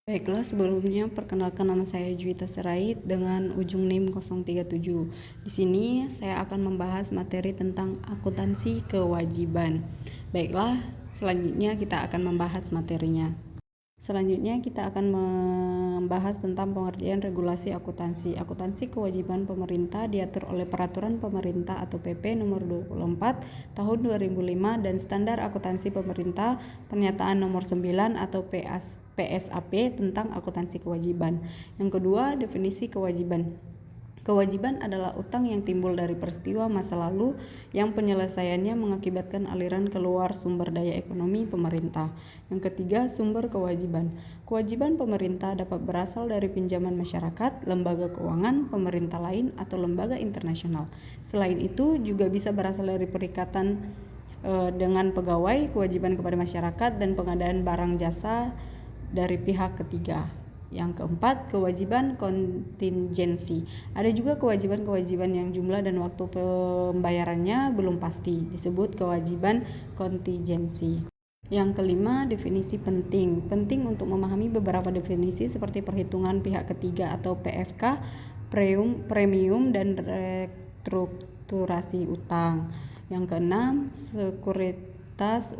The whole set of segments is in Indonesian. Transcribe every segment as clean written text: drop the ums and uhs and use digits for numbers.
Baiklah, sebelumnya perkenalkan nama saya Juwita Serait dengan ujung NIM 037. Di sini saya akan membahas materi tentang akuntansi kewajiban. Baiklah, selanjutnya kita akan membahas materinya. Selanjutnya kita akan membahas tentang pengertian regulasi akuntansi. Akuntansi kewajiban pemerintah diatur oleh Peraturan Pemerintah atau PP nomor 24 tahun 2005 dan Standar Akuntansi Pemerintah Pernyataan nomor 9 atau PSAP tentang akuntansi kewajiban. Yang kedua, definisi kewajiban. Kewajiban adalah utang yang timbul dari peristiwa masa lalu yang penyelesaiannya mengakibatkan aliran keluar sumber daya ekonomi pemerintah. Yang ketiga, sumber kewajiban. Kewajiban pemerintah dapat berasal dari pinjaman masyarakat, lembaga keuangan, pemerintah lain, atau lembaga internasional. Selain itu, juga bisa berasal dari perikatan dengan pegawai, kewajiban kepada masyarakat, dan pengadaan barang jasa dari pihak ketiga. Yang keempat, kewajiban kontingensi. Ada juga kewajiban-kewajiban yang jumlah dan waktu pembayarannya belum pasti, disebut kewajiban kontingensi. Yang kelima, definisi penting. Penting untuk memahami beberapa definisi seperti perhitungan pihak ketiga atau PFK, premium, dan restrukturasi utang. Yang keenam, sekuritas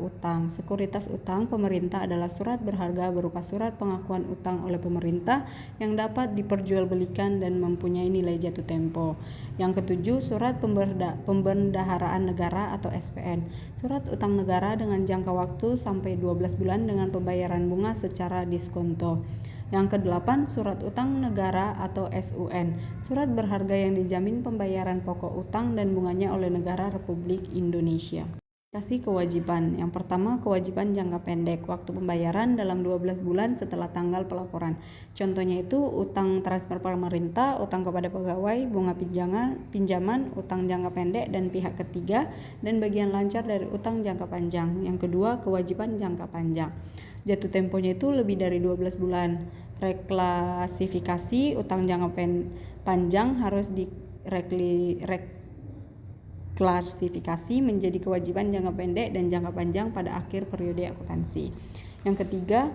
utang. Sekuritas utang pemerintah adalah surat berharga berupa surat pengakuan utang oleh pemerintah yang dapat diperjualbelikan dan mempunyai nilai jatuh tempo. Yang ketujuh, surat pembendaharaan negara atau SPN. Surat utang negara dengan jangka waktu sampai 12 bulan dengan pembayaran bunga secara diskonto. Yang kedelapan, surat utang negara atau SUN. Surat berharga yang dijamin pembayaran pokok utang dan bunganya oleh negara Republik Indonesia. Kasih kewajiban. Yang pertama, kewajiban jangka pendek, waktu pembayaran dalam 12 bulan setelah tanggal pelaporan. Contohnya itu utang transfer pemerintah, utang kepada pegawai, bunga pinjaman, utang jangka pendek dan pihak ketiga, dan bagian lancar dari utang jangka panjang. Yang kedua, kewajiban jangka panjang. Jatuh temponya itu lebih dari 12 bulan. Reklasifikasi utang jangka panjang harus klasifikasi menjadi kewajiban jangka pendek dan jangka panjang pada akhir periode akuntansi. Yang ketiga,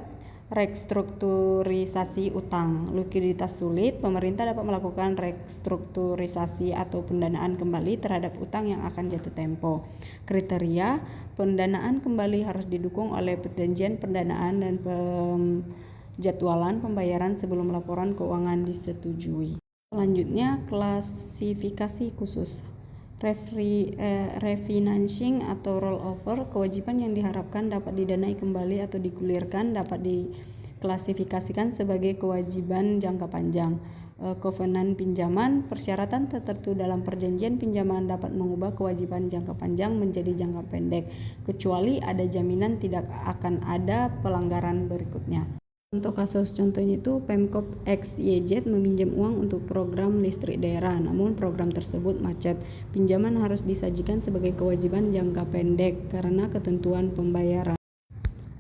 restrukturisasi utang. Likuiditas sulit, pemerintah dapat melakukan restrukturisasi atau pendanaan kembali terhadap utang yang akan jatuh tempo. Kriteria, pendanaan kembali harus didukung oleh perjanjian pendanaan dan jadwalan pembayaran sebelum laporan keuangan disetujui. Selanjutnya, klasifikasi khusus. Refinancing atau rollover, kewajiban yang diharapkan dapat didanai kembali atau digulirkan dapat diklasifikasikan sebagai kewajiban jangka panjang. Kovenan pinjaman, persyaratan tertentu dalam perjanjian pinjaman dapat mengubah kewajiban jangka panjang menjadi jangka pendek, kecuali ada jaminan tidak akan ada pelanggaran berikutnya. Untuk kasus contohnya itu Pemkop XYZ meminjam uang untuk program listrik daerah, namun program tersebut macet. Pinjaman harus disajikan sebagai kewajiban jangka pendek karena ketentuan pembayaran.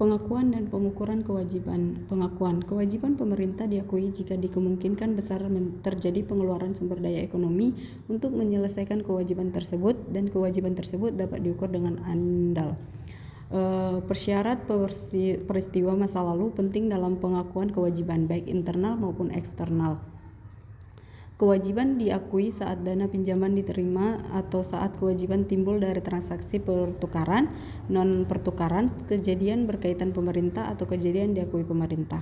Pengakuan dan pengukuran kewajiban. Pengakuan. Kewajiban pemerintah diakui jika dikemungkinkan besar terjadi pengeluaran sumber daya ekonomi untuk menyelesaikan kewajiban tersebut dan kewajiban tersebut dapat diukur dengan andal. Persyarat peristiwa masa lalu penting dalam pengakuan kewajiban baik internal maupun eksternal. Kewajiban diakui saat dana pinjaman diterima atau saat kewajiban timbul dari transaksi pertukaran, non-pertukaran, kejadian berkaitan pemerintah atau kejadian diakui pemerintah.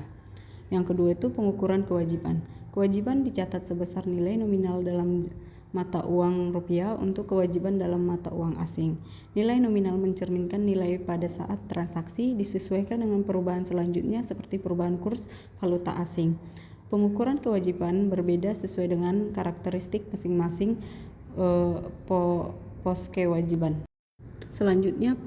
Yang kedua itu pengukuran kewajiban. Kewajiban dicatat sebesar nilai nominal dalam mata uang rupiah untuk kewajiban dalam mata uang asing. Nilai nominal mencerminkan nilai pada saat transaksi disesuaikan dengan perubahan selanjutnya seperti perubahan kurs valuta asing. Pengukuran kewajiban berbeda sesuai dengan karakteristik masing-masing pos kewajiban. Selanjutnya,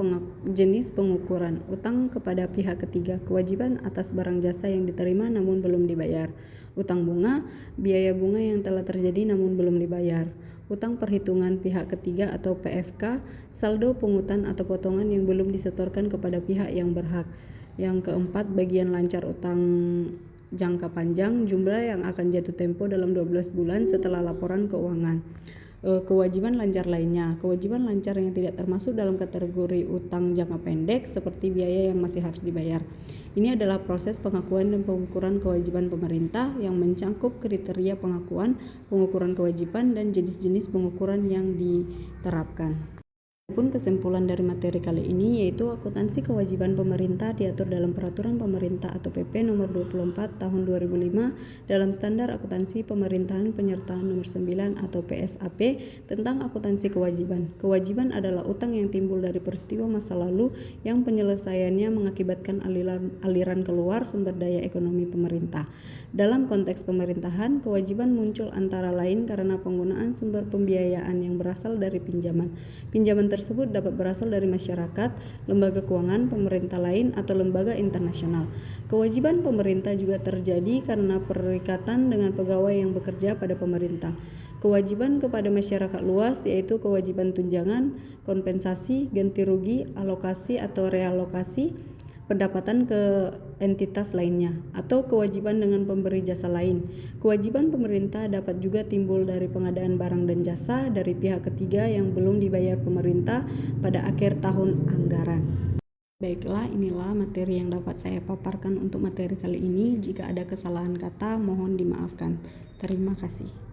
jenis pengukuran. Utang kepada pihak ketiga, kewajiban atas barang jasa yang diterima namun belum dibayar. Utang bunga, biaya bunga yang telah terjadi namun belum dibayar. Utang perhitungan pihak ketiga atau PFK, saldo pungutan atau potongan yang belum disetorkan kepada pihak yang berhak. Yang keempat, bagian lancar utang jangka panjang, jumlah yang akan jatuh tempo dalam 12 bulan setelah laporan keuangan. Kewajiban lancar lainnya. Kewajiban lancar yang tidak termasuk dalam kategori utang jangka pendek seperti biaya yang masih harus dibayar. Ini adalah proses pengakuan dan pengukuran kewajiban pemerintah yang mencakup kriteria pengakuan, pengukuran kewajiban, dan jenis-jenis pengukuran yang diterapkan. Adapun kesimpulan dari materi kali ini yaitu akuntansi kewajiban pemerintah diatur dalam Peraturan Pemerintah atau PP nomor 24 tahun 2005 dalam Standar Akuntansi Pemerintahan Penyertaan nomor 9 atau PSAP tentang akuntansi kewajiban. Kewajiban adalah utang yang timbul dari peristiwa masa lalu yang penyelesaiannya mengakibatkan aliran keluar sumber daya ekonomi pemerintah. Dalam konteks pemerintahan, kewajiban muncul antara lain karena penggunaan sumber pembiayaan yang berasal dari pinjaman. Pinjaman tersebut dapat berasal dari masyarakat, lembaga keuangan, pemerintah lain, atau lembaga internasional. Kewajiban pemerintah juga terjadi karena perikatan dengan pegawai yang bekerja pada pemerintah. Kewajiban kepada masyarakat luas yaitu kewajiban tunjangan, kompensasi, ganti rugi, alokasi atau realokasi pendapatan ke entitas lainnya, atau kewajiban dengan pemberi jasa lain. Kewajiban pemerintah dapat juga timbul dari pengadaan barang dan jasa dari pihak ketiga yang belum dibayar pemerintah pada akhir tahun anggaran. Baiklah, inilah materi yang dapat saya paparkan untuk materi kali ini. Jika ada kesalahan kata, mohon dimaafkan. Terima kasih.